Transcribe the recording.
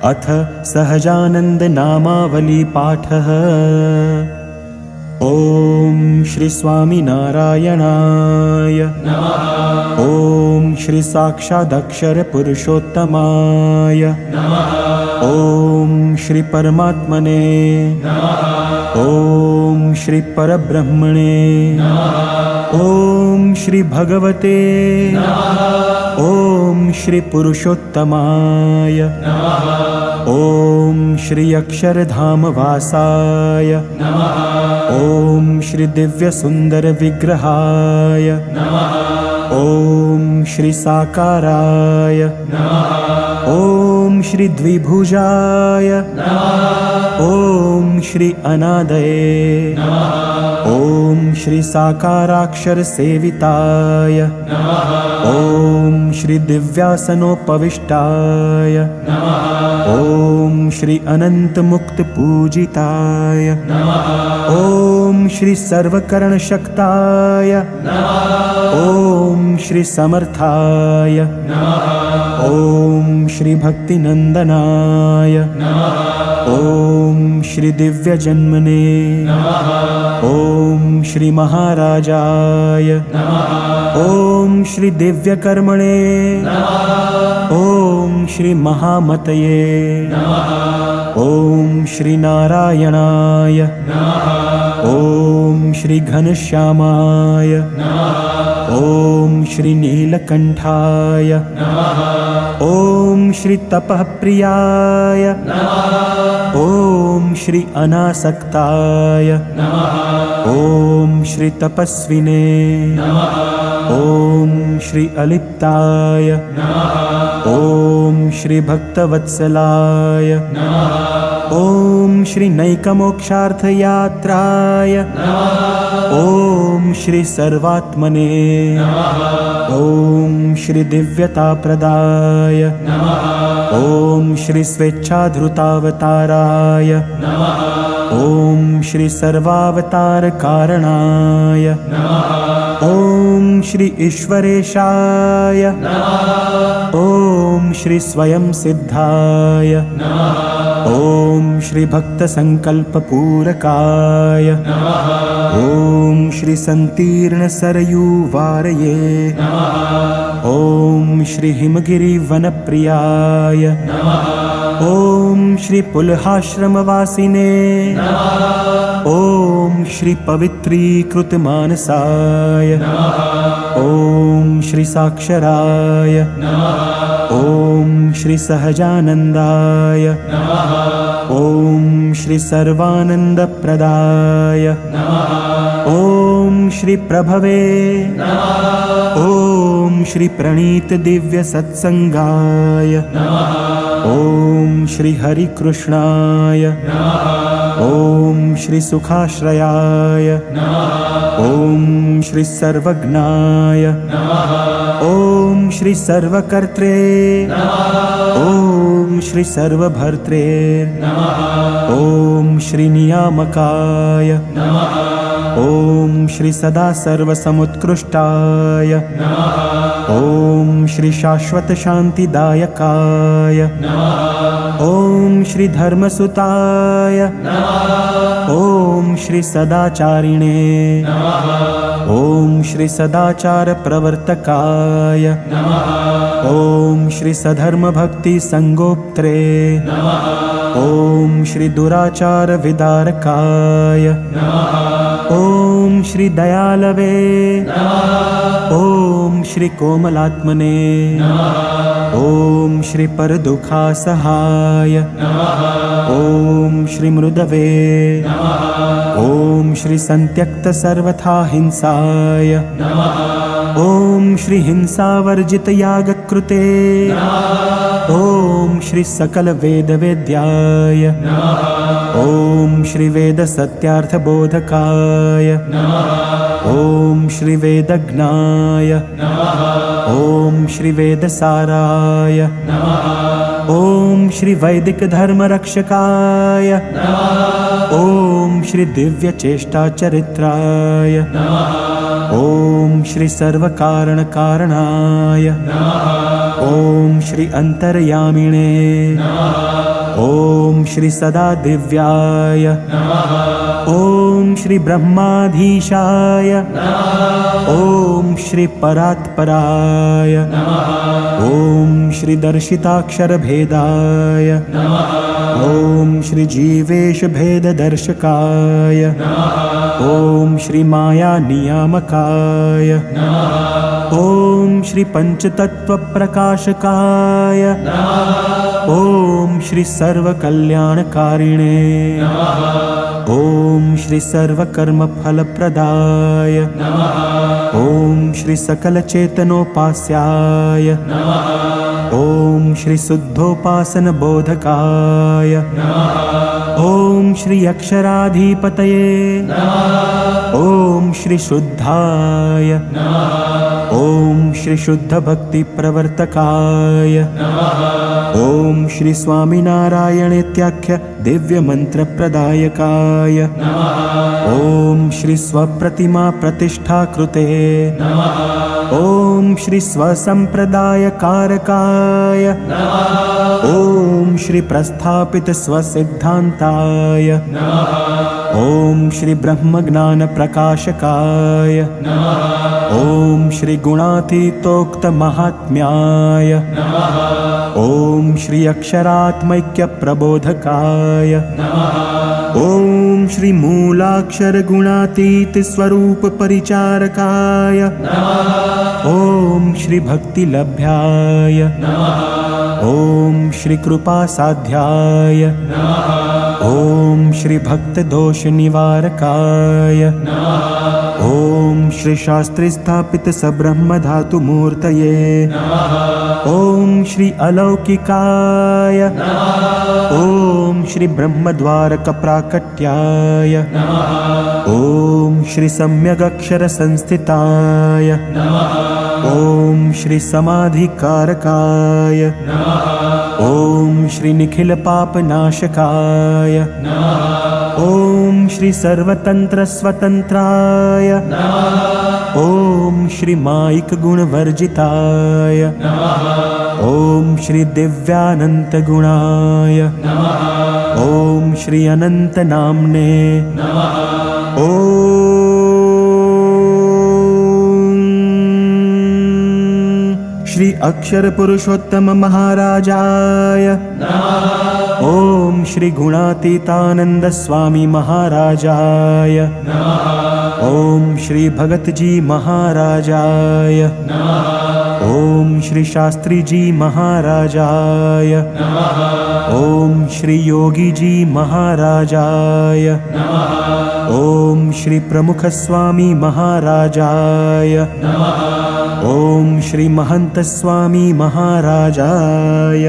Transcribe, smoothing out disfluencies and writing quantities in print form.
अथ सहजानंद नामावली पाठः। ओम श्री स्वामीनारायणाय नमः। ओम श्री साक्षादक्षर पुरुषोत्तमाय नमः। ओम श्री परमात्मने नमः। ओम श्री परब्रह्मणे नमः। ओम श्री भगवते नमः। ओम श्री पुरुषोत्तमाय नमः। ओम श्री अक्षरधाम वासाय नमः। ओम श्री दिव्य सुंदर विग्रहाय नमः। ओम श्री साकाराय नमः। ओम श्री द्विभुजाय नमः। ओम श्री अनादये नमः। ओम श्री साकाराक्षर सेविताय नमः। ओम श्री दिव्यासनोपविष्टाय नमः। ओम श्री अनंत मुक्त पूजिताय नमः। ओम श्री सर्वकर्ण शक्ताय नमः। ओम श्री समर्थाय नमः। ओम श्री भक्तिनंदनाय नमः। ओम श्री दिव्य जन्मने नमः। ओम श्री महाराजाय नमः। ओम श्री दिव्य कर्मणे नमः। ओम श्री महामतये नमः। ओम श्री नारायणाय नमः। ओम श्री घनश्यामाय नमः। ओम श्री नीलकंठाय नमः। ओम श्री तपःप्रियाय नमः। ओम श्री अनासक्ताय नमः। ओम श्री तपस्विने नमः। ओम श्री अलिप्ताय नमः। ओम श्री भक्तवत्सलाय नमः। ओम श्री नैकमोक्षार्थयात्राय नमः। ओम श्री सर्वात्मने नमः। ओम श्री दिव्यताप्रदाय नमः। ओम श्री स्वेच्छाधृतावताराय नमः। ओम श्री सर्वावतार कारणाय नमः। ओम श्री ईश्वरेशाय नमः। ओम श्री स्वयं सिद्धाय नमः। ओम श्री भक्त संकल्प पूरकाय नमः। ओम श्री संतीर्ण सरयू वारये नमः। ओम श्री हिमगिरि वनप्रियाय नमः। ओम श्री पुलहाश्रमवासिने नमः। ओम श्री पवित्रीकृत मानसाय नमः। ओम श्री साक्षराय नमः। ओम श्री सहजानंदाय नमः। ओम श्री सर्वानंदप्रदाय नमः। ओम श्री प्रभवे नमः। ओम श्री प्रणीत दिव्य सत्संगाय नमः। ओम श्री हरि कृष्णाय नमः। ओम श्री सुखाश्रयाय नमः। ओम श्री सर्वज्ञाय नमः। ओम श्री सर्वकर्त्रे नमः। ओम श्री सर्वभर्त्रे नमः। ओम श्री नियामकाय नमः। ओम श्री सदा सर्वसमुत्कृष्टाय नमः। ओम श्री शाश्वत शांतिदायकाय नमः। ओम श्री धर्मसुताय नमः। ओम श्री सदाचारिणे नमः। ओम श्री सदाचार प्रवर्तकाय नमः। ओम श्री सधर्म भक्ति संगोप्त्रे नमः। ओम श्री दुराचार विदारकाय नमः। ओम श्री दयालवे नमः। ओम श्री कोमलात्मने नमः। ओम श्री परदुःखासहाय नमः। ओम श्री मृदवे नमः। ओम श्री संत्यक्त सर्वथा हिंसाय नमः। ओम श्री हिंसावर्जित यागकृते नमः। ओम श्री सकल वेद वेद्याय नमः। ओम श्री वेद सत्यार्थ बोधकाय नमः। ओम श्री वेदज्ञाय नमः। ओम श्री वेदसाराय नमः। ओम श्री वैदिक धर्म रक्षकाय नमः। ओम श्री दिव्य चेष्टा चरित्राय नमः। ओम श्री सर्व कारण कारणाय नमः। ओम श्री श्री अंतर्यामिणे ॐ श्री सदा दिव्याय ॐ श्री ब्रह्माधीशाय ॐ श्री परात्पराय ॐ श्री दर्शिताक्षरभेदाय ॐ श्री जीवेश भेददर्शकाय ॐ श्री माया नियामकाय ॐ श्री पंचतत्वप्रकाशकाय ॐ श्री सर्वकल्याणकारिणे ॐ श्री सर्वकर्मफलप्रदाय ॐ श्री सकलचेतनोपास्याय ॐ श्री शुद्धोपासनबोधकाय ॐ श्री अक्षराधिपतये ॐ श्री शुद्धाय ॐ श्री शुद्धभक्तिप्रवर्तकाय ॐ श्री स्वामिनारायणेत्याख्य दिव्यमन्त्रप्रदायकाय ॐ श्री स्वप्रतिमा प्रतिष्ठाकृते ॐ श्री स्वसम्प्रदायकारकाय ॐ श्री प्रस्थापित स्वसिद्धान्ताय ॐ श्री ब्रह्मज्ञानप्रकाशकाय ॐ श्री गुणातीतोक्तमाहात्म्याय ॐ श्री अक्षरात्मैक्यप्रबोधकाय ॐ श्री मूलाक्षरगुणातीतस्वरूपपरिचारकाय ॐ श्री भक्तिलभ्याय ॐ श्री कृपासाध्याय ॐ श्री भक्तदोषनिवारकाय ॐ श्री शास्त्रे स्थापित सब्रह्मधातुमूर्तये ॐ श्री अलौकिकाय ॐ श्री ब्रह्मद्वारकप्राकट्याय ॐ श्री सम्यगक्षरसंस्थिताय ॐ श्री समाधिकारकाय ॐ श्री निखिलपापनाशकाय ॐ श्री सर्वतन्त्रस्वतन्त्राय ॐ श्री मायिकगुणवर्जिताय ॐ श्री दिव्यानन्तगुणाय ॐ श्री अनन्तनाम्ने ॐ श्री अक्षरपुरुषोत्तम महाराजाय ॐ श्री गुणातीतानंद स्वामी महाराजाय ॐ श्री भगतजी महाराजाय ॐ श्री शास्त्रीजी महाराजाय ॐ श्री योगीजी महाराजाय ॐ श्री प्रमुख स्वामी महाराजाय ॐ श्री महंत स्वामी महाराजाय